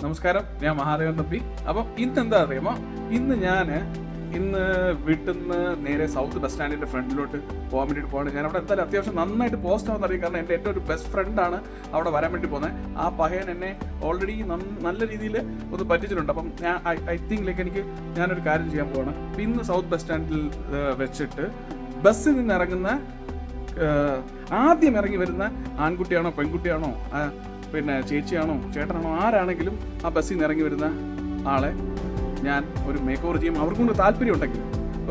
നമസ്കാരം, ഞാൻ മഹാദേവൻ തമ്പി. അപ്പം ഇന്നെന്താ അറിയുമോ, ഇന്ന് വീട്ടിൽ നിന്ന് നേരെ സൗത്ത് ബസ് സ്റ്റാൻഡിന്റെ ഫ്രണ്ടിലോട്ട് പോകാൻ വേണ്ടിയിട്ട് പോകണം. ഞാൻ അവിടെ എന്തായാലും അത്യാവശ്യം നന്നായിട്ട് പോസ്റ്റ് ആവുന്ന അറിയാം, കാരണം എൻ്റെ ഏറ്റവും ഒരു ബെസ്റ്റ് ഫ്രണ്ടാണ് അവിടെ വരാൻ വേണ്ടി പോകുന്നത്. ആ പഹയൻ എന്നെ ഓൾറെഡി നല്ല രീതിയിൽ ഒന്ന് പറ്റിച്ചിട്ടുണ്ട്. അപ്പം ഞാൻ ഐ തിങ്ക് ഞാനൊരു കാര്യം ചെയ്യാൻ പോവാണ്. ഇന്ന് സൗത്ത് ബസ് സ്റ്റാൻഡിൽ വെച്ചിട്ട് ബസ്സിൽ നിന്ന് ഇറങ്ങുന്ന ആദ്യം ഇറങ്ങി വരുന്ന ആൺകുട്ടിയാണോ പെൺകുട്ടിയാണോ പിന്നെ ചേച്ചിയാണോ ചേട്ടനാണോ ആരാണെങ്കിലും ആ ബസ്സിൽ നിന്ന് ഇറങ്ങി വരുന്ന ആളെ ഞാൻ ഒരു മേക്ക് ഓവർ ചെയ്യും, അവർക്കും കൊണ്ട് താല്പര്യം ഉണ്ടെങ്കിൽ.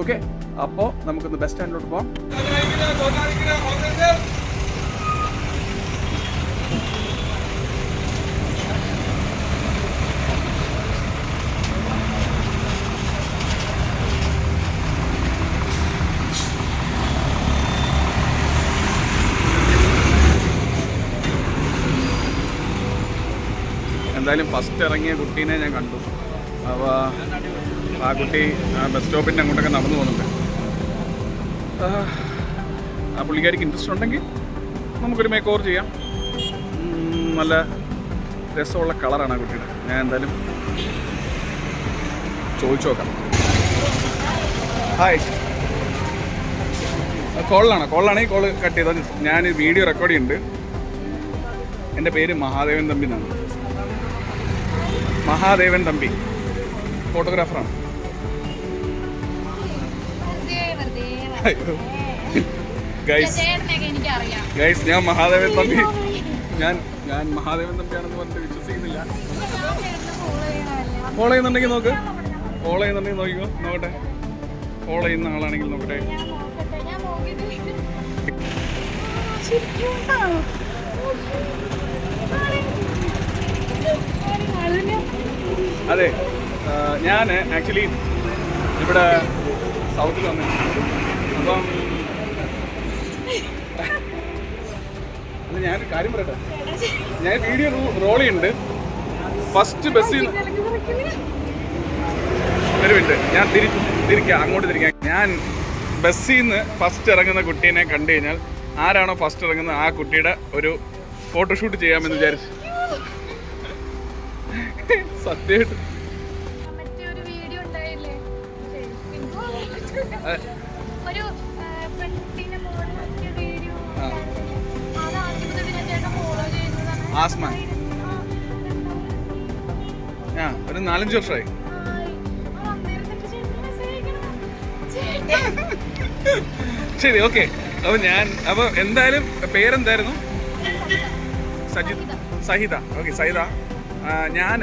ഓക്കെ, അപ്പോൾ നമുക്കൊന്ന് ബസ് സ്റ്റാൻഡിലോട്ട് പോകാം. എന്തായാലും ഫസ്റ്റ് ഇറങ്ങിയ കുട്ടീനെ ഞാൻ കണ്ടു. അപ്പോൾ ആ കുട്ടി ബസ് സ്റ്റോപ്പിൻ്റെ അങ്ങോട്ടൊക്കെ നടന്നു പോകുന്നുണ്ട്. ആ പുള്ളിക്കാരിക്ക് ഇൻട്രസ്റ്റ് ഉണ്ടെങ്കിൽ നമുക്കൊരു മേക്ക് ഓവർ ചെയ്യാം. നല്ല രസമുള്ള കളറാണ് ആ കുട്ടിയുടെ. ഞാൻ എന്തായാലും ചോദിച്ചു നോക്കാം. ഹായ്, കോളാണെങ്കിൽ കോള് കട്ട് ചെയ്താൽ ഞാൻ വീഡിയോ റെക്കോർഡ് ചെയ്യുന്നുണ്ട്. എൻ്റെ പേര് മഹാദേവൻ തമ്പി എന്നാണ്. മഹാദേവൻ തമ്പി, ഫോട്ടോഗ്രാഫറാണ്. ഗൈസ്, ഞാൻ മഹാദേവൻ തമ്പി ഞാൻ മഹാദേവൻ തമ്പിയാണെന്ന് പറഞ്ഞിട്ട് വിശ്വസിക്കുന്നില്ല. ഫോളോ ചെയ്യുന്നുണ്ടെങ്കിൽ നോക്കിക്കോ, നോക്കട്ടെ. ഫോളോ ചെയ്യുന്ന ആളാണെങ്കിൽ നോക്കട്ടെ. അതെ, ഞാൻ ആക്ച്വലി ഇവിടെ സൗത്തിൽ വന്നിട്ടുണ്ട്. അപ്പം ഞാനൊരു കാര്യം പറയട്ടെ, ഞാൻ വീഡിയോ റോൾ ചെയ്യുന്നുണ്ട്. ഫസ്റ്റ് ബസ്സിൽ ഒരു മിനിറ്റ്, ഞാൻ അങ്ങോട്ട് തിരിക്കാം. ഞാൻ ബസ്സിൽ നിന്ന് ഫസ്റ്റ് ഇറങ്ങുന്ന കുട്ടീനെ കണ്ടു കഴിഞ്ഞാൽ ആരാണോ ഫസ്റ്റ് ഇറങ്ങുന്നത് ആ കുട്ടിയുടെ ഒരു ഫോട്ടോഷൂട്ട് ചെയ്യാമെന്ന് വിചാരിച്ചു. സത്യമായിട്ട് ആസ്മാൻ ഒരു 4-5 വർഷമായി. ശരി, ഓക്കെ. അപ്പൊ എന്തായാലും പേരെന്തായിരുന്നു? സഹിത. ഓക്കെ, സഹിത. ഞാൻ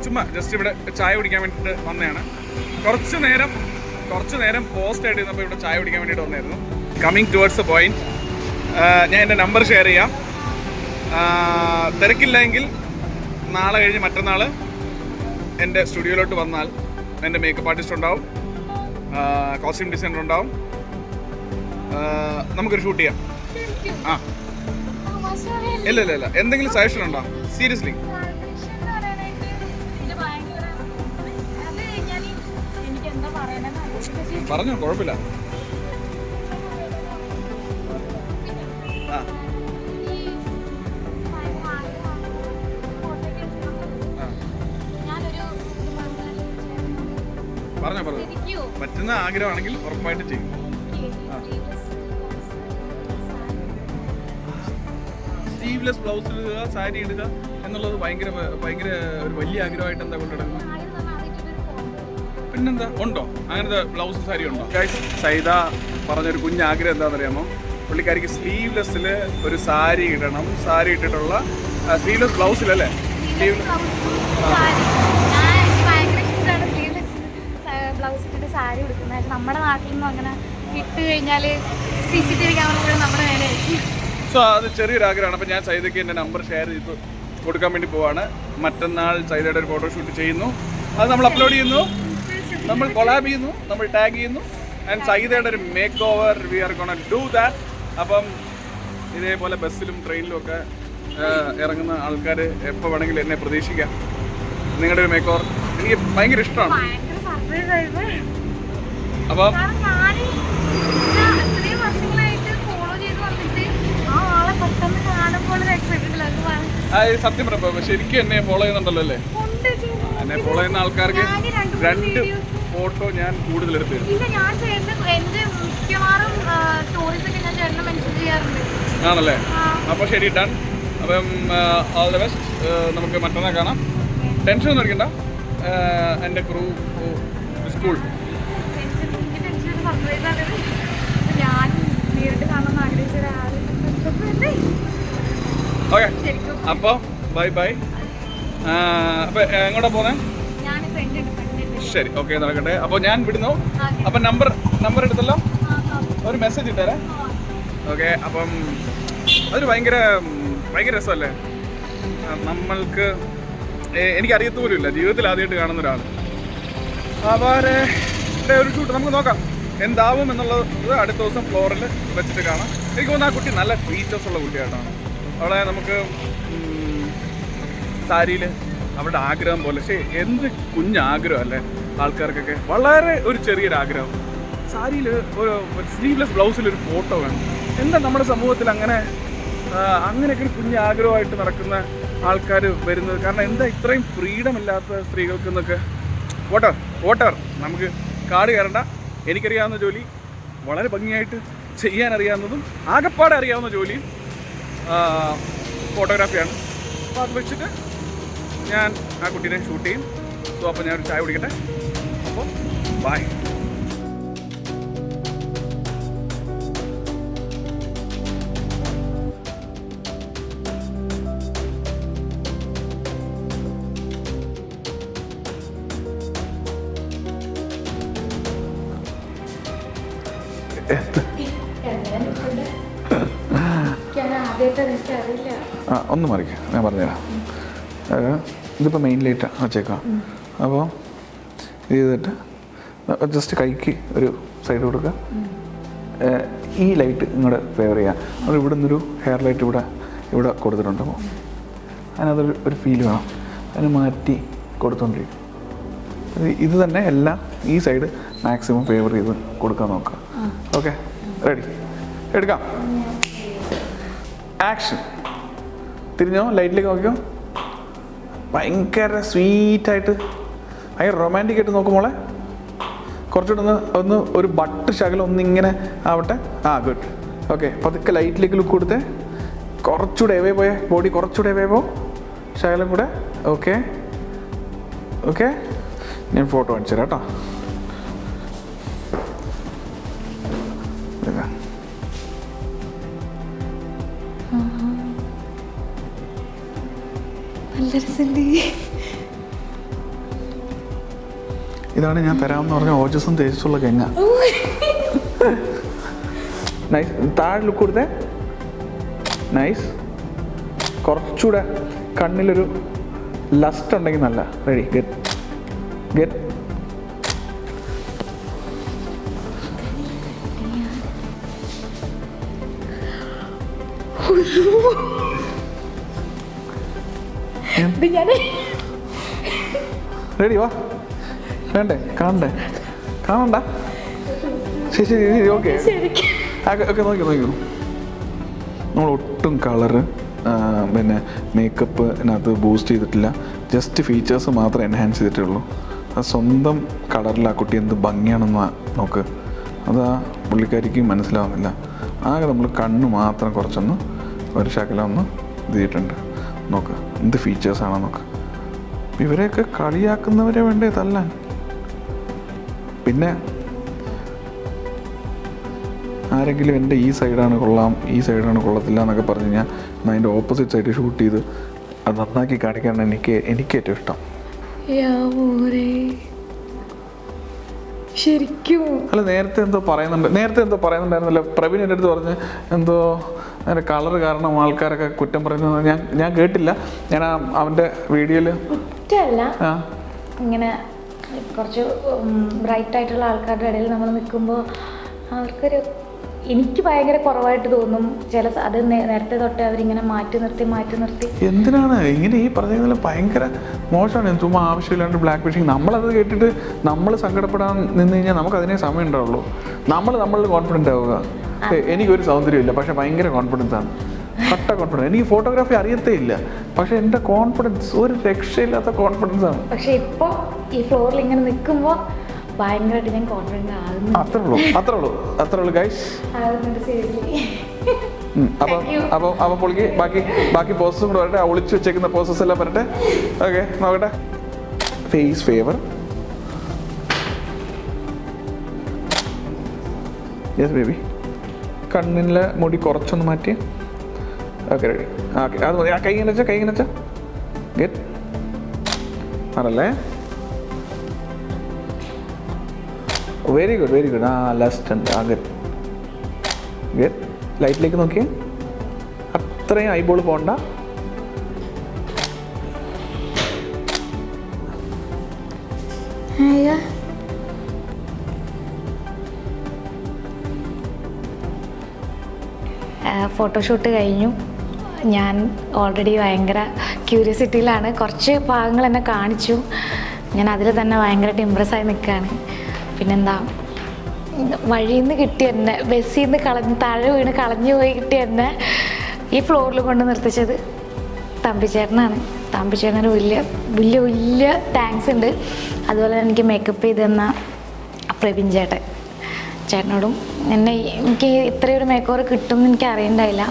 ചുമ്മാ ജസ്റ്റ് ഇവിടെ ചായ കുടിക്കാൻ വേണ്ടിയിട്ട് വന്നതാണ്. കുറച്ച് നേരം പോസ്റ്റ് ആയിട്ട് ഇരുന്നപ്പോൾ ഇവിടെ ചായ കുടിക്കാൻ വേണ്ടിയിട്ട് വന്നായിരുന്നു. Coming towards the point. ഞാൻ എൻ്റെ നമ്പർ ഷെയർ ചെയ്യാം. തിരക്കില്ലെങ്കിൽ നാളെ കഴിഞ്ഞ് മറ്റന്നാൾ എൻ്റെ സ്റ്റുഡിയോയിലോട്ട് വന്നാൽ എൻ്റെ മേക്കപ്പ് ആർട്ടിസ്റ്റ് ഉണ്ടാവും, കോസ്റ്റ്യൂം ഡിസൈനർ ഉണ്ടാവും. നമുക്കൊരു ഷൂട്ട് ചെയ്യാം. ഇല്ല, എന്തെങ്കിലും സജഷൻ ഉണ്ടോ? സീരിയസ്ലി പറഞ്ഞോ, കുഴപ്പമില്ല. പറഞ്ഞോ, പറ്റുന്ന ആഗ്രഹമാണെങ്കിൽ ഉറപ്പായിട്ട് ചെയ്യും. സ്ലീവ്ലെസ് ബ്ലൗസ് ഇടുക, സാരി ഇടുക എന്നുള്ളത് ഭയങ്കര ഒരു വലിയ ആഗ്രഹമായിട്ട് എന്താ കൊണ്ടിടുന്നത്? പിന്നെന്താ, ഉണ്ടോ അങ്ങനത്തെ ബ്ലൗസ് സാരി ഉണ്ടോ? സൈദ പറഞ്ഞൊരു കുഞ്ഞാഗ്രഹം എന്താണെന്നറിയാമോ? പുള്ളിക്കാരിക്ക് സ്ലീവ്ലെസ്സിൽ ഒരു സാരി ഇടണം. സാരി ഇട്ടിട്ടുള്ള സ്ലീവ്ലെസ് ബ്ലൗസിലല്ലേ? സാരി കൊടുക്കുന്നത് നമ്മുടെ നാട്ടിൽ നിന്നും അങ്ങനെ ഇട്ട് കഴിഞ്ഞാൽ CCTV ക്യാമറ നമ്മുടെ മേലെ. സോ അത് ചെറിയൊരു ആഗ്രഹമാണ്. അപ്പോൾ ഞാൻ സൈദയ്ക്ക് എൻ്റെ നമ്പർ ഷെയർ ചെയ്ത് കൊടുക്കാൻ വേണ്ടി പോവാണ്. മറ്റന്നാൾ സൈദയുടെ ഒരു ഫോട്ടോഷൂട്ട് ചെയ്യുന്നു, അത് നമ്മൾ അപ്ലോഡ് ചെയ്യുന്നു, നമ്മൾ കൊളാബ് ചെയ്യുന്നു, നമ്മൾ ടാഗ് ചെയ്യുന്നു. ആൻഡ് സൈദയുടെ ഒരു makeover we are gonna do that. അപ്പം ഇതേപോലെ ബസ്സിലും ട്രെയിനിലും ഒക്കെ ഇറങ്ങുന്ന ആൾക്കാർ എപ്പോൾ വേണമെങ്കിലും എന്നെ പ്രതീക്ഷിക്കാം. നിങ്ങളുടെ ഒരു മേക്ക് ഓവർ എനിക്ക് ഭയങ്കര ഇഷ്ടമാണ്. അപ്പം സത്യം പറയുമ്പോ ശരിക്കും എന്നെ ഫോളോ ചെയ്യുന്നുണ്ടല്ലോ അല്ലേ? എന്നെ ഫോളോ ചെയ്യുന്ന ആൾക്കാർക്ക് 2 ഫോട്ടോ ഞാൻ കൂടുതൽ എടുത്തു തരും. ഇല്ല, ഞാൻ എന്റെ മിക്കവാറും സ്റ്റോറീസ് ഒക്കെ ഞാൻ ചേട്ടനെ മെൻഷൻ ചെയ്യാറുണ്ട്. ആണല്ലേ? അപ്പോൾ ശരി, ഡൺ. അപ്പം ഓൾ ദ ബെസ്റ്റ്. നമുക്ക് മറ്റന്നാൾ കാണാം. ടെൻഷൻ ഒന്നും എടുക്കണ്ട. എൻ്റെ ക്രൂ സ്കൂൾ ഞാൻ നേരിട്ട് കാണാൻ ആഗ്രഹിച്ച ഓക്കെ. അപ്പോൾ ബൈ ബൈ. അപ്പോൾ എങ്ങോട്ടാ പോകുന്നത്? ശരി, ഓക്കെ, നടക്കട്ടെ. അപ്പോൾ ഞാൻ വിടുന്നു. അപ്പം നമ്പർ എടുത്തല്ലോ, ഒരു മെസ്സേജ് ഇട്ടേരെ. ഓക്കെ. അപ്പം അതൊരു ഭയങ്കര രസമല്ലേ? നമ്മൾക്ക് എനിക്കറിയത്ത് പോലും ഇല്ല, ജീവിതത്തിൽ ആദ്യമായിട്ട് കാണുന്ന ഒരാൾ. അവരെ ഒരു ഷൂട്ട് നമുക്ക് നോക്കാം എന്താവും എന്നുള്ളത് അടുത്ത ദിവസം ഫ്ലോറിൽ വെച്ചിട്ട് കാണാം. എനിക്ക് തോന്നുന്നു ആ കുട്ടി നല്ല ഫീച്ചേഴ്സ് ഉള്ള കുട്ടിയായിട്ടാണ്. അവളെ നമുക്ക് സാരിയിൽ അവളുടെ ആഗ്രഹം പോലെ, പക്ഷേ എന്ത് കുഞ്ഞാഗ്രഹം അല്ലേ ആൾക്കാർക്കൊക്കെ, വളരെ ഒരു ചെറിയൊരാഗ്രഹം. സാരിയിൽ ഒരു സ്ലീവ്ലെസ് ബ്ലൗസിലൊരു ഫോട്ടോ വേണം. എന്താ നമ്മുടെ സമൂഹത്തിൽ അങ്ങനെയൊക്കെ ഒരു കുഞ്ഞാഗ്രഹമായിട്ട് നടക്കുന്ന ആൾക്കാർ വരുന്നത്? കാരണം എന്താ ഇത്രയും ഫ്രീഡം ഇല്ലാത്ത സ്ത്രീകൾക്ക് എന്നൊക്കെ. വോട്ടർ നമുക്ക് കാട് കയറണ്ട. എനിക്കറിയാവുന്ന ജോലി വളരെ ഭംഗിയായിട്ട് ചെയ്യാൻ അറിയാവുന്നതും ആകെപ്പാടെ അറിയാവുന്ന ജോലിയും ഫോട്ടോഗ്രാഫിയാണ്. അപ്പോൾ അത് വെച്ചിട്ട് ഞാൻ ആ കുട്ടീനെ ഷൂട്ട് ചെയ്യും. സോ അപ്പോൾ ഞാനൊരു ചായ കുടിക്കട്ടെ. അപ്പോൾ ബൈ. ഒന്ന് മറിക്കാം, ഞാൻ പറഞ്ഞുതരാം. ഇതിപ്പോൾ മെയിൻ ലൈറ്റാണ് വെച്ചേക്കാം. അപ്പോൾ ഇത് ചെയ്തിട്ട് ജസ്റ്റ് കൈക്ക് ഒരു സൈഡ് കൊടുക്കുക. ഈ ലൈറ്റ് ഇങ്ങോട്ട് ഫേവർ ചെയ്യാം. അത് ഇവിടെ നിന്നൊരു ഹെയർ ലൈറ്റ് ഇവിടെ കൊടുത്തിട്ടുണ്ട്. അപ്പോൾ അതിനകത്തൊരു ഫീൽ വേണം. അതിന് മാറ്റി കൊടുത്തോണ്ടിരിക്കും. ഇത് തന്നെ എല്ലാം ഈ സൈഡ് മാക്സിമം ഫേവർ ചെയ്ത് കൊടുക്കാൻ നോക്കുക. Okay, ready? എടുക്കാം. ആക്ഷൻ. തിരിഞ്ഞോ, ലൈറ്റിലേക്ക് നോക്കിയോ. ഭയങ്കര സ്വീറ്റായിട്ട്, ഭയങ്കര റൊമാൻറ്റിക് ആയിട്ട് നോക്കുമ്പോളെ. കുറച്ചുകൂടെ ഒന്ന് ഒരു ബട്ട് ശകലം ഒന്നിങ്ങനെ ആവട്ടെ. ഗുഡ്. ഓക്കെ, പതുക്കെ ലൈറ്റിലേക്ക് ലുക്ക് കൊടുത്തേ. കുറച്ചുകൂടെ എവേ പോയേ, ബോഡി കുറച്ചുകൂടെ എവേ പോ, ശകലം കൂടെ. ഓക്കെ, ഞാൻ ഫോട്ടോ കാണിച്ചു തരാം കേട്ടോ. ഇതാണ് ഞാൻ തരാമെന്ന് പറഞ്ഞ ഓജസ്സും തേജസ്സുള്ള ഗംഗ. നൈസ്. താഴെ ലുക്ക് കൊടുത്തേ. നൈസ്. കുറച്ചുകൂടെ കണ്ണിലൊരു ലസ്റ്റ് ഉണ്ടെങ്കിൽ നല്ല. റെഡി? ഗെറ്റ്. റെഡി? വാ. വേണ്ടേ? കാണണ്ട? ശരി. ഓക്കെ, നോക്കിയോ. നമ്മൾ ഒട്ടും കളറ് പിന്നെ മേക്കപ്പിനകത്ത് ബൂസ്റ്റ് ചെയ്തിട്ടില്ല. ജസ്റ്റ് ഫീച്ചേഴ്സ് മാത്രം എൻഹാൻസ് ചെയ്തിട്ടേ ഉള്ളൂ. അത് സ്വന്തം കളറിൽ ആ കുട്ടി എന്ത് ഭംഗിയാണെന്ന് നോക്ക്. അത് ആ പുള്ളിക്കാരിക്ക് മനസ്സിലാവുന്നില്ല. ആകെ നമ്മൾ കണ്ണ് മാത്രം കുറച്ചൊന്ന് ഒരു ശകലം ഒന്ന് ഇത് ചെയ്തിട്ടുണ്ട്. നോക്ക് എന്ത് ഫീച്ചേഴ്സാണോ നോക്ക്. ഇവരെയൊക്കെ കളിയാക്കുന്നവരെ വേണ്ടേ തല്ലാൻ. പിന്നെ ആരെങ്കിലും എൻ്റെ ഈ സൈഡാണ് കൊള്ളാം, ഈ സൈഡാണ് കൊള്ളത്തില്ല എന്നൊക്കെ പറഞ്ഞു കഴിഞ്ഞാൽ അതിൻ്റെ ഓപ്പോസിറ്റ് സൈഡ് ഷൂട്ട് ചെയ്ത് അത് നന്നാക്കി കാണിക്കാനാണ് എനിക്ക് ഏറ്റവും ഇഷ്ടം. ശരിക്കും അല്ല, നേരത്തെ എന്തോ പറയുന്നുണ്ടായിരുന്നല്ലോ. പ്രവീൺ എൻ്റെ അടുത്ത് പറഞ്ഞ് എന്തോ അതിൻ്റെ കളർ കാരണം ആൾക്കാരൊക്കെ കുറ്റം പറയുന്നത് ഞാൻ കേട്ടില്ല. ഞാൻ അവൻ്റെ വീഡിയോയിൽ ഇങ്ങനെ കുറച്ച് ബ്രൈറ്റ് ആയിട്ടുള്ള ആൾക്കാരുടെ ഇടയിൽ നമ്മൾ നിൽക്കുമ്പോൾ അവർക്കൊരു എനിക്ക് ഭയങ്കര കുറവായിട്ട് തോന്നും. അത് നേരത്തെ തൊട്ട് അവരിങ്ങനെ മാറ്റി നിർത്തി എന്തിനാണ് ഇങ്ങനെ ഈ പറഞ്ഞ ഭയങ്കര മോശമാണ്. ചുമ്മാ ആവശ്യമില്ലാണ്ട് ബ്ലാക്ക് ഫിഷിങ്. നമ്മളത് കേട്ടിട്ട് നമ്മൾ സങ്കടപ്പെടാൻ നിന്ന് കഴിഞ്ഞാൽ നമുക്ക് അതിനേ സമയം ഉണ്ടാവുള്ളൂ. നമ്മളിൽ കോൺഫിഡൻ്റ് ആവുക. എനിക്കൊരു സൗന്ദര്യമില്ല, പക്ഷെ ഭയങ്കര കോൺഫിഡൻസ് ആണ്. കട്ട കോൺഫിഡൻസ്. എനിക്ക് ഫോട്ടോഗ്രാഫി അറിയത്തേ ഇല്ല, പക്ഷെ എൻ്റെ കോൺഫിഡൻസ് ഒരു രക്ഷയില്ലാത്ത കോൺഫിഡൻസ് ആണ്. പക്ഷെ ഇപ്പോൾ ഈ ഫ്ലോറിൽ ഇങ്ങനെ നിൽക്കുമ്പോൾ ഭയങ്കരമായിട്ട് ഞാൻ കോൺഫിഡൻസ് ആകുന്നു. അത്രേ ഉള്ളൂ ഗൈസ്. ആകുന്നുണ്ട് സീരിയസ്ലി. അപ്പം പുള്ളിക്ക് ബാക്കി പോസസും കൂടെ വരട്ടെ. ഒളിച്ചു വെച്ചേക്കുന്ന പോസസ് എല്ലാം വരട്ടെ. ഓക്കെ, നോക്കട്ടെ. Face favour. Yes baby. കണ്ണിലെ മുടി കുറച്ചൊന്ന് മാറ്റി. Okay ready. ഓക്കെ, അത് മതി. കൈ ഇങ്ങനെ വെച്ചാൽ ഗെറ്റ് ആണല്ലേ. Very good. ലാസ്റ്റ് ഉണ്ട്. ഗെറ്റ് ലൈറ്റിലേക്ക് നോക്കിയേ. അത്രയും ഐബോൾ പോണ്ട. ഫോട്ടോഷൂട്ട് കഴിഞ്ഞു. ഞാൻ ഓൾറെഡി ഭയങ്കര ക്യൂരിയോസിറ്റിയിലാണ്. കുറച്ച് ഭാഗങ്ങൾ എന്നെ കാണിച്ചു. ഞാൻ അതിൽ തന്നെ ഭയങ്കരമായിട്ട് ഇമ്പ്രസ്സായി നിൽക്കുകയാണ്. പിന്നെന്താ, വഴിയിൽ നിന്ന് കിട്ടി എന്നെ, ബസ്സിൽ നിന്ന് താഴെ വീണ് കളഞ്ഞു പോയി കിട്ടി എന്നെ ഈ ഫ്ലോറിൽ കൊണ്ട് നിർത്തിച്ചത് തമ്പിച്ചേട്ടനാണ്. തമ്പിച്ചേട്ടനൊരു വലിയ താങ്ക്സ് ഉണ്ട്. അതുപോലെ എനിക്ക് മേക്കപ്പ് ചെയ്ത് തന്ന പ്രവീൺ ചേട്ടനോടും എനിക്ക് ഇത്രയൊരു മേക്ക് ഓവർ കിട്ടുമെന്ന് എനിക്ക് അറിയണ്ടായില്ല.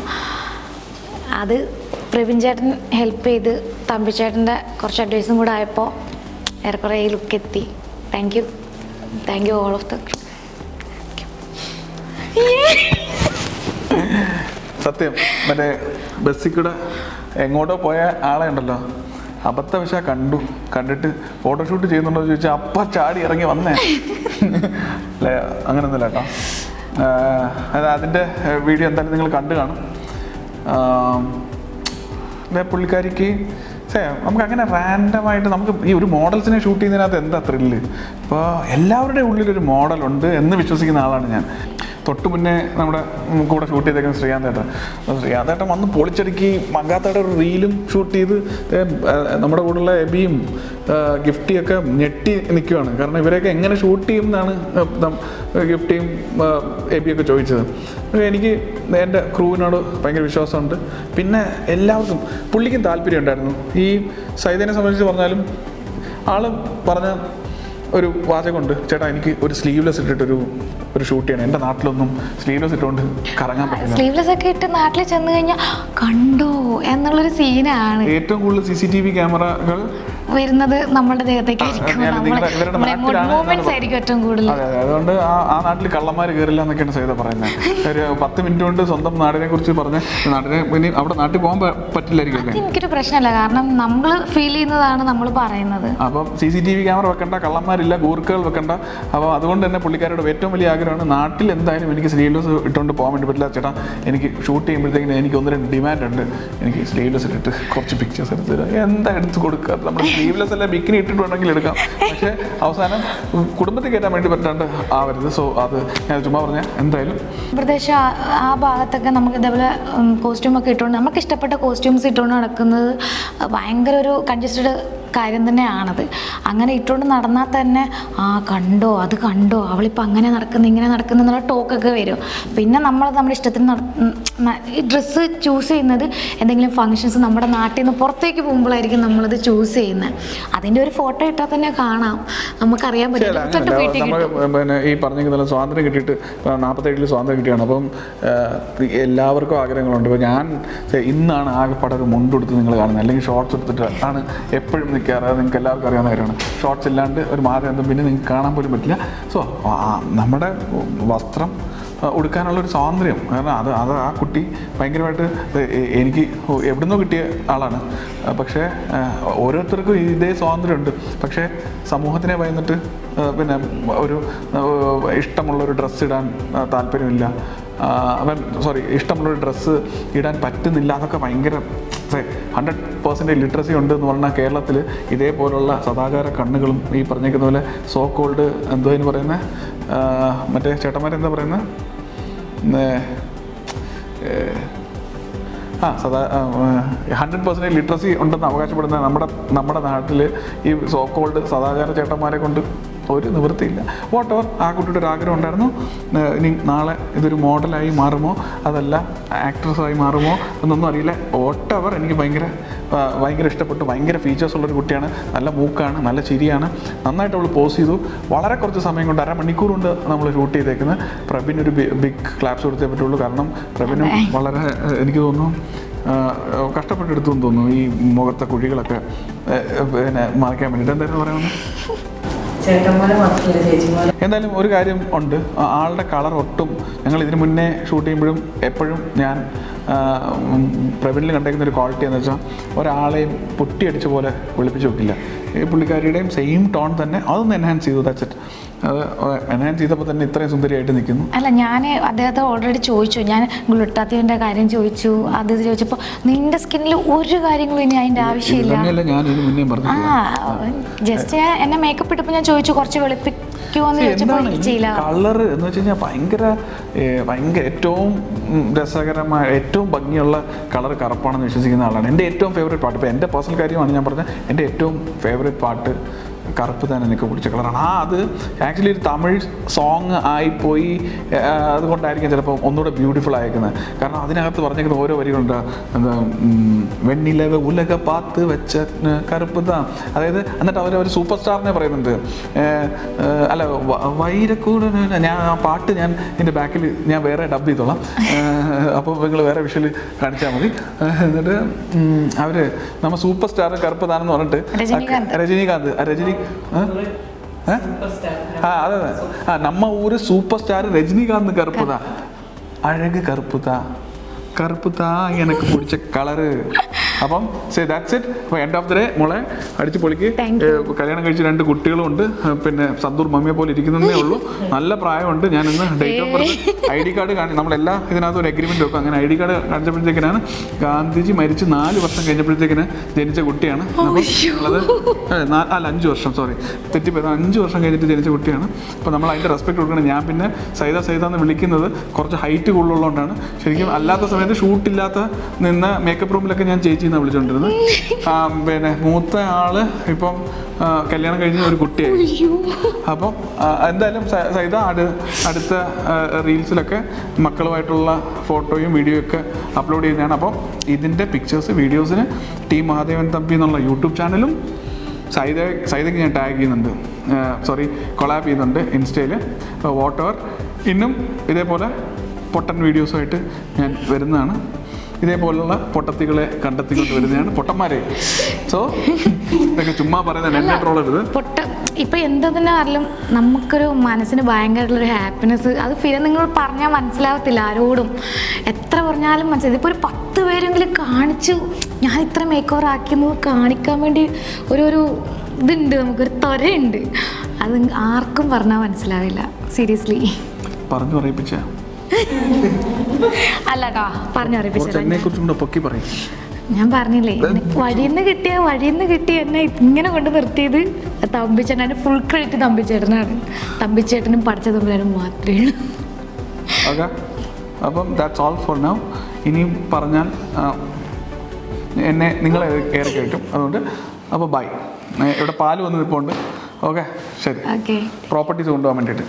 അത് പ്രവീൺ ചേട്ടൻ ഹെൽപ്പ് ചെയ്ത് തമ്പിച്ചേട്ടൻ്റെ കുറച്ച് അഡ്വൈസും കൂടെ ആയപ്പോൾ ഏറെക്കുറെ ഈ ലുക്ക് എത്തി. Thank you all of the. സത്യം, മറ്റേ ബസ്സിൽ കൂടെ എങ്ങോട്ടോ പോയ ആളെ ഉണ്ടല്ലോ, അബദ്ധവശാ കണ്ടിട്ട് ഫോട്ടോഷൂട്ട് ചെയ്യുന്നുണ്ടോ എന്ന് ചോദിച്ചാൽ അപ്പം ചാടി ഇറങ്ങി വന്നേ അല്ലേ. അങ്ങനെയൊന്നുമില്ല കേട്ടോ. അതിൻ്റെ വീഡിയോ എന്തായാലും നിങ്ങൾ കണ്ടു കാണും. പുള്ളിക്കാരിക്ക് നമുക്ക് അങ്ങനെ റാൻഡമായിട്ട് നമുക്ക് ഈ ഒരു മോഡൽസിനെ ഷൂട്ട് ചെയ്യുന്നതിനകത്ത് എന്താ ത്രില്ല്. ഇപ്പോൾ എല്ലാവരുടെയും ഉള്ളിലൊരു മോഡലുണ്ട് എന്ന് വിശ്വസിക്കുന്ന ആളാണ് ഞാൻ. തൊട്ട് മുന്നേ നമ്മുടെ കൂടെ ഷൂട്ട് ചെയ്തേക്കുന്ന ശ്രീകാന്തേട്ടൻ വന്ന് പൊളിച്ചടുക്കി മങ്കാത്തയുടെ ഒരു റീലും ഷൂട്ട് ചെയ്ത് നമ്മുടെ കൂടെയുള്ള എബിയും ഗിഫ്റ്റിയൊക്കെ ഞെട്ടി നിൽക്കുകയാണ്. കാരണം ഇവരെയൊക്കെ എങ്ങനെ ഷൂട്ട് ചെയ്യും എന്നാണ് ഗിഫ്റ്റിയും എബിയൊക്കെ ചോദിച്ചത്. എനിക്ക് എൻ്റെ ക്രൂവിനോട് ഭയങ്കര വിശ്വാസമുണ്ട്. പിന്നെ എല്ലാവർക്കും പുള്ളിക്കും താല്പര്യം ഉണ്ടായിരുന്നു. ഈ സൈതനെ സംബന്ധിച്ച് പറഞ്ഞാലും ആൾ പറഞ്ഞ ഒരു വാചകമുണ്ട്, ചേട്ടാ എനിക്ക് ഒരു സ്ലീവ്ലെസ് ഇട്ടിട്ടൊരു ഷൂട്ട് ചെയ്യണം. എൻ്റെ നാട്ടിലൊന്നും സ്ലീവ്ലെസ് ഇട്ടുകൊണ്ട് കറങ്ങാൻ പറ്റില്ല. സ്ലീവ്ലെസ് ഒക്കെ ഇട്ട് നാട്ടിൽ ചെന്ന് കഴിഞ്ഞാൽ കണ്ടോ എന്നുള്ളൊരു സീനാണ്. ഏറ്റവും കൂടുതൽ CCTV ക്യാമറകൾ വരുന്നത് നമ്മുടെ ദേഹത്തേക്കായിരിക്കും. അതെ, അതുകൊണ്ട് ആ നാട്ടിൽ കള്ളന്മാർ കയറില്ല എന്നൊക്കെയാണ് സൈത പറയുന്നത്. ഒരു 10 മിനിറ്റ് കൊണ്ട് സ്വന്തം നാടിനെ കുറിച്ച് പറഞ്ഞ് ഇനി അവിടെ നാട്ടിൽ പോകാൻ പറ്റില്ലായിരിക്കും. എനിക്കൊരു പ്രശ്നമല്ല, കാരണം നമ്മൾ ഫീൽ ചെയ്യുന്നതാണ് നമ്മൾ പറയുന്നത്. അപ്പം CCTV ക്യാമറ വെക്കണ്ട, കള്ളന്മാരില്ല, ഗൂർക്കകൾ വെക്കണ്ട. അപ്പോൾ അതുകൊണ്ട് തന്നെ പുള്ളിക്കാരുടെ ഏറ്റവും വലിയ ആഗ്രഹമാണ് നാട്ടിൽ എന്തായാലും എനിക്ക് സ്ലീവ്ലെസ് ഇട്ടുകൊണ്ട് പോകാൻ വേണ്ടി പറ്റില്ല. ചേട്ടാ എനിക്ക് ഷൂട്ട് ചെയ്യുമ്പോഴത്തേക്കിന് എനിക്ക് 1-2 ഡിമാൻഡ് ഉണ്ട്. എനിക്ക് സ്ലീവ്ലെസ് ഇട്ടിട്ട് കുറച്ച് പിക്ചേഴ്സ് എടുത്ത് തരാം. എന്താ എടുത്ത് കൊടുക്കുക? നമ്മുടെ സ്ലീവ്ലെസ് അല്ല ബിക്കിനി ഇട്ടിട്ടുണ്ടെങ്കിൽ എടുക്കാം. പക്ഷേ അവസാനം കുടുംബത്തിൽ കയറ്റാൻ വേണ്ടി പറ്റാണ്ട് ആവരുത്. സോ അത് ഞാൻ ചുമ്മാ പറഞ്ഞാൽ എന്തായാലും പ്രദേശം ആ ഭാഗത്തൊക്കെ നമുക്ക് ഇതേപോലെ കോസ്റ്റ്യൂമൊക്കെ ഇട്ടുകൊണ്ട് നമുക്ക് ഇഷ്ടപ്പെട്ട കോസ്റ്റ്യൂംസ് ഇട്ടുകൊണ്ട് നടക്കുന്നത് ഭയങ്കര ഒരു കൺജസ്റ്റഡ് കാര്യം തന്നെയാണത്. അങ്ങനെ ഇട്ടുകൊണ്ട് നടന്നാൽ തന്നെ കണ്ടോ അത് കണ്ടോ അവളിപ്പോൾ അങ്ങനെ നടക്കുന്നു ഇങ്ങനെ നടക്കുന്നു എന്നുള്ള ടോക്കൊക്കെ വരും. പിന്നെ നമ്മുടെ ഇഷ്ടത്തിന് ഈ ഡ്രസ്സ് ചൂസ് ചെയ്യുന്നത് എന്തെങ്കിലും ഫങ്ഷൻസ് നമ്മുടെ നാട്ടിൽ നിന്ന് പുറത്തേക്ക് പോകുമ്പോഴായിരിക്കും നമ്മളത് ചൂസ് ചെയ്യുന്നത്. അതിൻ്റെ ഒരു ഫോട്ടോ ഇട്ടാൽ തന്നെ കാണാം, നമുക്കറിയാൻ പറ്റും. പിന്നെ ഈ പറഞ്ഞ സ്വാതന്ത്ര്യം കിട്ടിയിട്ട് 47 സ്വാതന്ത്ര്യം കിട്ടിയാണ്. അപ്പം എല്ലാവർക്കും ആഗ്രഹങ്ങളുണ്ട്. ഇപ്പോൾ ഞാൻ ഇന്നാണ് ആകെപ്പാടെ ഒരു മുണ്ടെടുത്ത് നിങ്ങൾ കാണുന്നത്, അല്ലെങ്കിൽ ഷോർട്ട്സ് എടുത്തിട്ട് ആണ് എപ്പോഴും നിൽക്കാറ്. അത് നിങ്ങൾക്ക് എല്ലാവർക്കും അറിയാവുന്ന കാര്യമാണ്. ഷോർട്ട്സ് ഇല്ലാണ്ട് ഒരു മാറ്റം പിന്നെ നിങ്ങൾക്ക് കാണാൻ പോലും പറ്റില്ല. സോ നമ്മുടെ വസ്ത്രം ഉടുക്കാനുള്ളൊരു സ്വാതന്ത്ര്യം, കാരണം അത് ആ കുട്ടി ഭയങ്കരമായിട്ട് എനിക്ക് എവിടുന്നോ കിട്ടിയ ആളാണ്. പക്ഷേ ഓരോരുത്തർക്കും ഇതേ സ്വാതന്ത്ര്യമുണ്ട്. പക്ഷേ സമൂഹത്തിനെ ഭയന്നിട്ട് പിന്നെ ഒരു ഇഷ്ടമുള്ളൊരു ഡ്രസ്സ് ഇടാൻ താല്പര്യമില്ല, ഇഷ്ടമുള്ളൊരു ഡ്രസ്സ് ഇടാൻ പറ്റുന്നില്ല. അതൊക്കെ ഭയങ്കര 100% ലിറ്ററസി ഉണ്ട് എന്ന് പറഞ്ഞാൽ കേരളത്തിൽ ഇതേപോലുള്ള സദാചാര കണ്ണുകളും ഈ പറഞ്ഞേക്കുന്ന പോലെ സോ കോൾഡ് എന്തോ എന്ന് പറയുന്നത് മറ്റേ ചേട്ടന്മാരെന്താ പറയുന്നത് 100% ലിറ്ററസി ഉണ്ടെന്ന് അവകാശപ്പെടുന്ന നമ്മുടെ നാട്ടിൽ ഈ സോ കോൾഡ് സദാചാര ചേട്ടന്മാരെ കൊണ്ട് ഒരു നിവൃത്തിയില്ല. വാട്ട് എവർ, ആ കുട്ടിയുടെ ഒരു ആഗ്രഹം ഉണ്ടായിരുന്നു. ഇനി നാളെ ഇതൊരു മോഡലായി മാറുമോ അതല്ല ആക്ട്രസ്സായി മാറുമോ എന്നൊന്നും അറിയില്ല. വാട്ട് എവർ, എനിക്ക് ഭയങ്കര ഇഷ്ടപ്പെട്ടു. ഭയങ്കര ഫീച്ചേഴ്സ് ഉള്ളൊരു കുട്ടിയാണ്. നല്ല മൂക്കാണ്, നല്ല ചിരിയാണ്. നന്നായിട്ട് അവൾ പോസ് ചെയ്തു. വളരെ കുറച്ച് സമയം കൊണ്ട്, അരമണിക്കൂർ കൊണ്ട് നമ്മൾ ഷൂട്ട് ചെയ്തേക്കുന്നത്. പ്രബിനൊരു ബിഗ് ക്ലാപ്സ് കൊടുത്തേ പറ്റുള്ളൂ. കാരണം പ്രബിനും വളരെ, എനിക്ക് തോന്നുന്നു, കഷ്ടപ്പെട്ടെടുത്തു എന്ന് തോന്നുന്നു ഈ മുഖത്തെ കുഴികളൊക്കെ പിന്നെ മറയ്ക്കാൻ വേണ്ടിയിട്ട്. എന്തായിരുന്നു പറയുന്നത്? എന്തായാലും ഒരു കാര്യം ഉണ്ട്, ആളുടെ കളർ ഒട്ടും, ഞങ്ങൾ ഇതിന് മുന്നേ ഷൂട്ട് ചെയ്യുമ്പോഴും എപ്പോഴും ഞാൻ പ്രബിനിൽ കണ്ടേക്കുന്ന ഒരു ക്വാളിറ്റി എന്ന് വെച്ചാൽ ഒരാളെയും പൊട്ടിയടിച്ച പോലെ വെളുപ്പിച്ച് വെക്കില്ല. ഈ പുള്ളിക്കാരിയുടെയും സെയിം ടോൺ തന്നെ അതൊന്ന് എൻഹാൻസ് ചെയ്തു. That's it. അത് എൻഹാൻസ് ചെയ്തപ്പോൾ തന്നെ ഇത്രയും സുന്ദരിയായിട്ട് നിൽക്കുന്നു. അല്ല, ഞാൻ അദ്ദേഹത്തെ ഓൾറെഡി ചോദിച്ചു, ഞാൻ ഗ്ലുട്ടാത്തിയോൻ്റെ കാര്യം ചോദിച്ചു. അത് ചോദിച്ചപ്പോൾ നിന്റെ സ്കിന്നിൽ ഒരു കാര്യങ്ങളും ഇനി അതിൻ്റെ ആവശ്യമില്ല. ഞാൻ ഇതിന് മുന്നേ പറഞ്ഞു. ജസ്റ്റ് ഞാൻ എന്നെ മേക്കപ്പ് ഇട്ടപ്പോൾ ഞാൻ ചോദിച്ചു കുറച്ച് വെളുപ്പിക്കുമോന്ന് ചോദിച്ചപ്പോൾ ചെയ്യില്ല. കളർ എന്ന് വെച്ച് കഴിഞ്ഞാൽ ഭയങ്കര ഏറ്റവും രസകരമായ ഏറ്റവും ഭംഗിയുള്ള കളർ കറുപ്പാണെന്ന് വിശ്വസിക്കുന്ന ആളാണ്. എൻ്റെ ഏറ്റവും ഫേവറേറ്റ് പാട്ട്, ഇപ്പോൾ എൻ്റെ പേഴ്സണൽ കാര്യമാണ് ഞാൻ പറഞ്ഞത്, എൻ്റെ ഏറ്റവും ഫേവറേറ്റ് പാട്ട് കറുപ്പ് തന്നെ എനിക്ക് പിടിച്ച കളറാണ്. അത് ആക്ച്വലി ഒരു തമിഴ് സോങ് ആയിപ്പോയി, അതുകൊണ്ടായിരിക്കും ചിലപ്പോൾ ഒന്നുകൂടെ ബ്യൂട്ടിഫുൾ ആയിരിക്കുന്നത്. കാരണം അതിനകത്ത് പറഞ്ഞിരിക്കുന്ന ഓരോ വരികളുണ്ട്. എന്താ, വെണ്ണിലവ ഉലക പാത്ത് വെച്ച കറുപ്പ് താ. അതായത് എന്നിട്ട് അവർ സൂപ്പർ സ്റ്റാറിനെ പറയുന്നുണ്ട്. അല്ല, വൈരക്കൂട്. ഞാൻ ആ പാട്ട് ഞാൻ എൻ്റെ ബാക്കിൽ ഞാൻ വേറെ ഡബ് ചെയ്തോളാം. അപ്പോൾ നിങ്ങൾ വേറെ വിഷ്വൽ കാണിച്ചാൽ മതി. എന്നിട്ട് അവർ നമ്മൾ സൂപ്പർ സ്റ്റാർ കറുപ്പ് താനെന്ന് പറഞ്ഞിട്ട് രജനീകാന്ത് അതെ നമ്മ ഊര് സൂപ്പർ സ്റ്റാർ രജനീകാന്ത് കറുപ്പുതാ, അഴക് കറുപ്പുതാ എനിക്ക് പിടിച്ച കളറ്. അപ്പം ദാറ്റ്സ് ഇറ്റ്. അപ്പോൾ എൻഡ് ഓഫ് ദ ഡേ മോളെ അടിച്ച് പൊളിക്ക്. കല്യാണം കഴിച്ച് 2 കുട്ടികളും ഉണ്ട്. പിന്നെ സന്തൂർ മമ്മിയെ പോലെ ഇരിക്കുന്നതേ ഉള്ളൂ. നല്ല പ്രായമുണ്ട്. ഞാനിന്ന് date of birth ID card നമ്മളെല്ലാ ഇതിനകത്തും ഒരു എഗ്രിമെൻറ്റ് വെക്കും. അങ്ങനെ ID കാർഡ് കാണിച്ചപ്പോഴത്തേക്കിനാണ് ഗാന്ധിജി മരിച്ച് 4 വർഷം കഴിഞ്ഞപ്പോഴത്തേക്കിന് ജനിച്ച കുട്ടിയാണ്. അത് അല്ല 5 വർഷം, സോറി തെറ്റിപ്പോയത്, 5 വർഷം കഴിഞ്ഞിട്ട് ജനിച്ച കുട്ടിയാണ്. അപ്പോൾ നമ്മൾ അതിൻ്റെ റെസ്പെക്ട് കൊടുക്കണം. ഞാൻ പിന്നെ സൈത എന്ന് വിളിക്കുന്നത് കുറച്ച് ഹൈറ്റ് കൂടുതലുള്ളതുകൊണ്ടാണ്. ശരിക്കും അല്ലാത്ത സമയത്ത് ഷൂട്ടില്ലാത്ത നിന്ന മേക്കപ്പ് റൂമിലൊക്കെ ഞാൻ ചേച്ചി വിളിച്ചോണ്ടിരുന്നത്. പിന്നെ മൂത്ത ആള് ഇപ്പം കല്യാണം കഴിഞ്ഞ ഒരു കുട്ടിയായി. അപ്പം എന്തായാലും സൈത അടുത്ത റീൽസിലൊക്കെ മക്കളുമായിട്ടുള്ള ഫോട്ടോയും വീഡിയോയും ഒക്കെ അപ്ലോഡ് ചെയ്യുന്നതാണ്. അപ്പം ഇതിൻ്റെ പിക്ചേഴ്സ് വീഡിയോസിന് ടീം മഹാദേവൻ തമ്പി എന്നുള്ള യൂട്യൂബ് ചാനലും സൈതയ്ക്ക് ഞാൻ ടാഗ് ചെയ്യുന്നുണ്ട്, കൊളാബ് ചെയ്യുന്നുണ്ട് ഇൻസ്റ്റയിൽ. വാട്ട് എവർ, ഇന്നും ഇതേപോലെ പൊട്ടൻ വീഡിയോസുമായിട്ട് ഞാൻ വരുന്നതാണ്. ഇതേപോലുള്ള പൊട്ടത്തികളെ കണ്ടെത്തിക്കൊണ്ട് വരുന്നതാണ് പൊട്ടന്മാരെ. സോ ഇതൊക്കെ ചുമ്മാ പറയുന്നത്, എന്നെ ട്രോളരുത്. ഇപ്പം എന്തെന്ന് പറഞ്ഞാലും നമുക്കൊരു മനസ്സിന് ഭയങ്കരമായിട്ടുള്ളൊരു ഹാപ്പിനെസ് അത് നിങ്ങൾ പറഞ്ഞാൽ മനസ്സിലാവത്തില്ല ആരോടും. എത്ര പറഞ്ഞാലും മനസ്സിലായി. ഇപ്പോൾ ഒരു 10 പേരെങ്കിലും കാണിച്ചു ഞാൻ ഇത്ര മേക്ക് ഓവർ ആക്കിയെന്ന് കാണിക്കാൻ വേണ്ടി ഒരു ഇതുണ്ട്, നമുക്കൊരു ത്വരയുണ്ട്. അത് ആർക്കും പറഞ്ഞാൽ മനസ്സിലാവില്ല. സീരിയസ്ലി പറഞ്ഞു പറയിപ്പിച്ച അല്ലടാ, പറഞ്ഞു പറയിപ്പിച്ച. ഞാൻ പറഞ്ഞില്ലേ, വഴിന്ന് കിട്ടിയ എന്നെ ഇങ്ങനെ കൊണ്ട് നിർത്തിയത് തമ്പിച്ചേട്ടനാണ്. Full credit തമ്പിച്ചേട്ടനാണ്. തമ്പിച്ചേട്ടനും പഠിച്ച തമ്പിലും മാത്രമേ ഉള്ളൂ. അപ്പം ദാറ്റ്സ് ഓൾ ഫോർ നൗ. ഇനിയും പറഞ്ഞാൽ നിങ്ങളെ ഏറെ കേട്ടും. അതുകൊണ്ട് അപ്പോൾ ബൈ. ഇവിടെ പാല് വന്ന് നിൽപ്പുണ്ട്. ഓക്കെ, ശരി. പ്രോപ്പർട്ടീസ് കൊണ്ടുപോകാൻ വേണ്ടിയിട്ട്